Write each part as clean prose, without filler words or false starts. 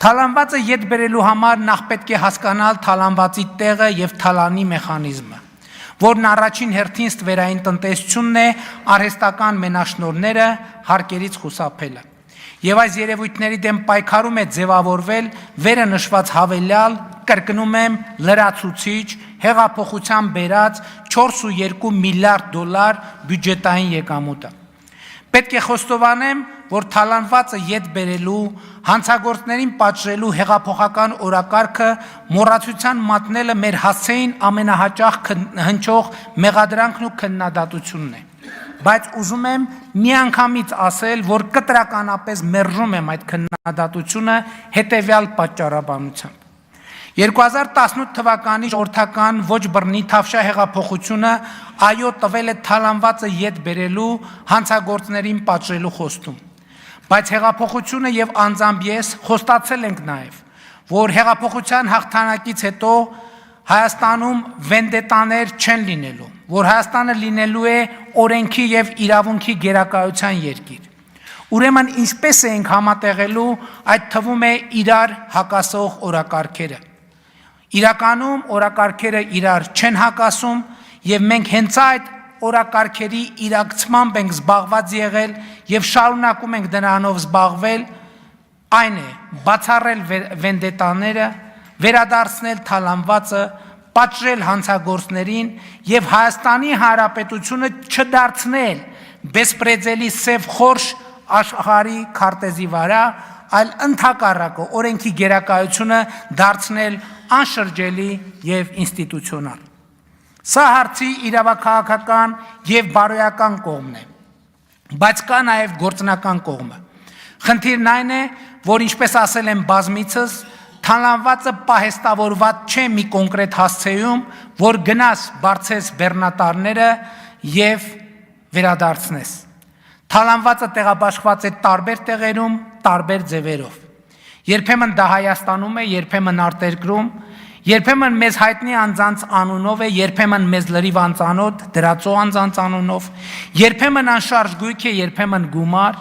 Թալանվածը ետ բերելու համար նախ պետք է հասկանալ թալանվածի տեղը եւ թալանի մեխանիզմը, որն առաջին հերթին ստվերային տնտեսությունն է, արհեստական մենաշնորհները, հարկերից խուսափելը։ Եվ այս երևույթների դեմ պայքարում է ձևավորվել վերը նշված հավելյալ, կրկնում եմ, լրացուցիչ, հեղափոխության բերած 4.2 միլիարդ դոլար բյուջետային եկամուտը։ Պետք է խոստովանեմ, որ թալանվածը ետ բերելու, հանցագործներին պատժելու հեղափոխական օրակարգը մոռացության մատնելը մեր հասցեին ամենահաճախ հնչող մեղադրանքն ու քննադատությունն է։ Բայց ուզում եմ միանգամից ասել, որ կտրականապես մերժում եմ այդ քննադատությունը հետևյալ պատճառաբանությամբ։ 2018 թվականի ժողովրդական ոչ բռնի թավշյա հեղափոխությունը այո տվել է թալանվածը ետ բերելու, հանցագործներին պատժելու խոստում։ Բայց հեղափոխությունը եւ անձամբ ես խոստացել ենք նաեւ, որ հեղափոխության հաղթանակից հետո Հայաստանում վենդետաներ չեն լինելու, որ Հայաստանը լինելու է օրենքի եւ իրավունքի գերակայության երկիր։ Ուրեմն ինչպես ենք համատեղելու այդ թվում է իրար հակասող օրակարգերը։ Իրականում օրակարգերը իրար չեն հակասում եւ մենք հենց այդ օրակարգերի իրակցմամբ ենք զբաղված եղել եւ շարունակում ենք դրանով զբաղվել, այն է բացառել վենդետաները, վերադարձնել թալանվածը, պատժել հանցագործներին եւ Հայաստանի Հանրապետությունը չդարձնել բեսպրեդելի սև խորշ աշխարհի քարտեզի վրա, այլ ընդհակառակը օրենքի գերակայությունը դարձնել անշրջելի եւ ինստիտուցիոնալ։ Սա հարցի իրավաքաղաքական եւ բարոյական կողմն է, բայց կա նաեւ գործնական կողմը։ Խնդիրն այն է, որ ինչպես ասել եմ բազմիցս, թալանվածը պահեստավորված չէ մի կոնկրետ հասցեում, որ գնաս բարձես բեռնատարները եւ վերադարձնես։ Թալանվածը տեղաբաշխված է տարբեր տեղերում, տարբեր ձևերով։ Երբեմն դա Հայաստանում է, երբեմն արտերկրում, երբեմն մեզ հայտնի անձանց անունով է, երբեմն մեզ լրիվ անծանոթ դրածո անձանց անունով, երբեմն անշարժ գույք է, երբեմն գումար,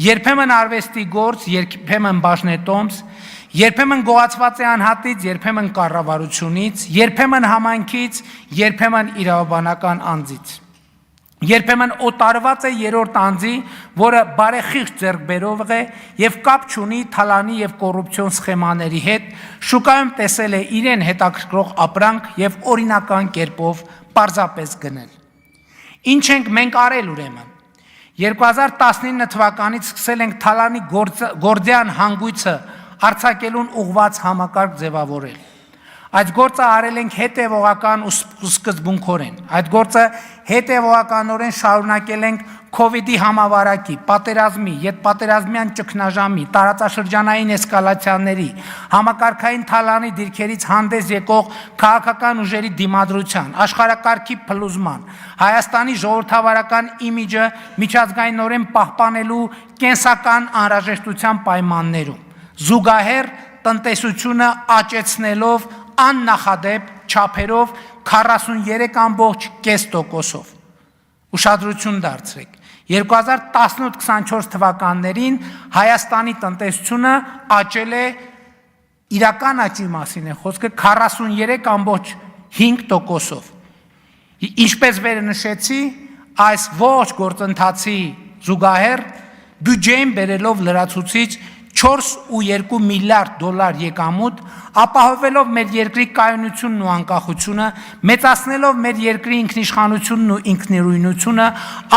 երբեմն արվեստի գործ, երբեմն բաժնետոմս, երբեմն գողացված է անհատից, երբեմն կառավարությունից, երբեմն համայնքից, երբեմն իրավաբանական անձից։ Երբեմն օտարված է երրորդ անձի, որը բարեխիղճ ձեռքբերող է եւ կապ չունի թալանի եւ կոռուպցիոն սխեմաների հետ, շուկայում տեսել է իրեն հետաքրքրող ապրանք եւ օրինական կերպով պարզապես գնել։ Ինչ ենք մենք արել ուրեմն։ 2019 թվականից սկսել ենք թալանի գործյան հանգույցը արձակելուն ուղղված համակարգ ձևավորել։ Այդ գործը արել ենք հետևողական ու սկզբունքորեն։ Այդ գործը հետևողականորեն շարունակել ենք COVID-ի համավարակի, պատերազմի, ետպատերազմյան ճգնաժամի, տարածաշրջանային էսկալացիաների, համակարգային թալանի դիրքերից հանդես եկող քաղաքական ուժերի դիմադրության, աշխարհակարգի փլուզման, Հայաստանի ժողովրդավարական իմիջը միջազգայինորեն պահպանելու կենսական անհրաժեշտության պայմաններում, զուգահեռ տնտեսությունը աճեցնելով աննախադեպ չափերով 43.5%-ով։ Ուշադրություն դարձրեք։ 2018-24 թվականներին Հայաստանի տնտեսությունը աճել է, իրական աճի մասին է խոսքը, 43.5%-ով։ Ինչպես վերը նշեցի, այս ողջ գործընթացի զուգահեռ բյուջեին բերելով լրացուցիչ 4.2 միլիարդ դոլար եկամուտ, ապահովելով մեր երկրի կայունությունն ու անկախությունը, մեծացնելով մեր երկրի ինքնիշխանությունն ու ինքնիրույնությունը,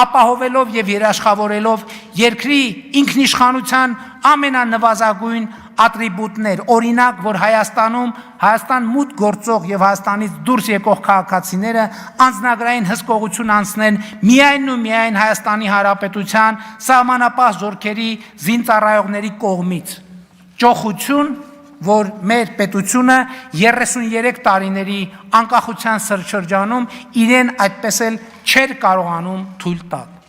ապահովելով եւ երաշխավորելով երկրի ինքնիշխանության ամենանվազագույն ատրիբուտներ, օրինակ, որ Հայաստան մուտք գործող եւ Հայաստանից դուրս եկող քաղաքացիները անձնագրային հսկողություն անցնեն միայն ու միայն Հայաստանի Հանրապետության սահմանապահ զորքերի զինծառայողների կողմից։ Ճոխություն, որ մեր պետությունը 33 տարիների անկախության շրջանում իրեն այդպես էլ չէր կարողանում թույլ տալ։